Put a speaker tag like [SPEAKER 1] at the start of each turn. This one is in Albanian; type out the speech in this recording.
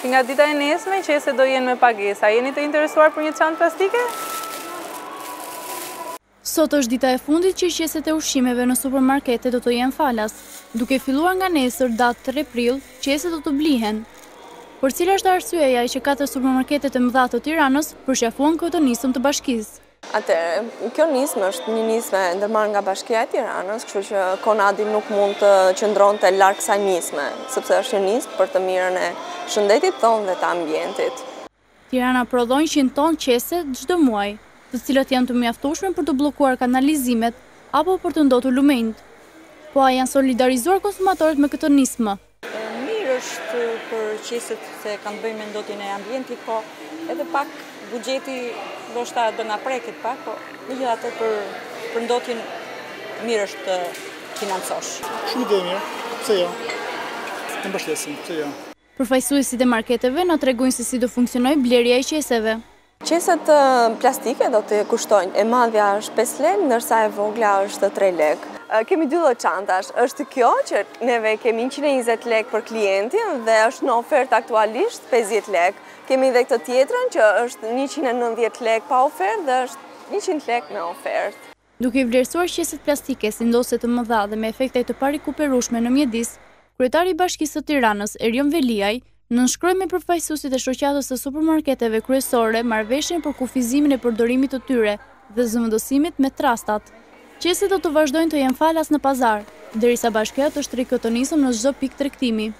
[SPEAKER 1] që nga dita e nesme qese do jenë me pagesa. Jeni të interesuar për një çantë plastike?
[SPEAKER 2] Sot është dita e fundit që qeset e ushqimeve në supermarkete do të jenë falas. Duke filluar nga nesër datë 3 prill, qeset do të blihen. Por cila është arsyeja që 4 supermarketet e mëdha të Tiranës përqafuan këtë nismë të bashkisë?
[SPEAKER 3] Atëherë, kjo nismë është një nismë e ndërmarrë nga Bashkia e Tiranës, kështu që Konadi nuk mund të qëndronte larg kësaj nisme, sepse është një nismë për të mirën e shëndetit tonë dhe të ambientit.
[SPEAKER 2] Tirana prodhon 100 tonë qese çdo muaj, të cilat janë të mjaftueshme për të bllokuar kanalizimet apo për të ndotur lumenjt. Po a janë solidarizuar konsumatorët me këtë nismë?
[SPEAKER 4] Mirë është për qeset se kanë bëjnë me ndotjen e ambientit, po edhe pak buxheti ndoshta do na preket pak, po megjithatë për ndotjen mirë është të financosh.
[SPEAKER 5] Shumë ide mirë, pse jo? Ne mbështesim, pse jo?
[SPEAKER 2] Përfaqësuesit e marketeve na tregojnë se si do funksionojë blerja e qeseve.
[SPEAKER 3] Qeset plastike do të kushtojnë, e madhja është 5 lekë, ndërsa e vogla është 3 lekë. Kemi 2 lloj çantash, është kjo që neve kemi 120 lekë për klientin dhe është në ofertë aktualisht 50 lekë. Kemi dhe këtë tjetrën që është 190 lekë pa ofertë dhe është 100 lekë me ofertë.
[SPEAKER 2] Duke i vlerësuar qeset plastike si ndosje të mëdha dhe me efekte të parikuperueshme në mjedis, kryetari i Bashkisë së Tiranës, Erion Veliaj, nënshkroi me përfaqësuesit e shoqatës së supermarketeve kryesore marrëveshjen për kufizimin e përdorimit të tyre dhe zëvendësimit me trastat. Qeset do të vazhdojnë të jenë falas në pazar, derisa bashkia të shtrijë këtë nismë në çdo pikë tregtimi.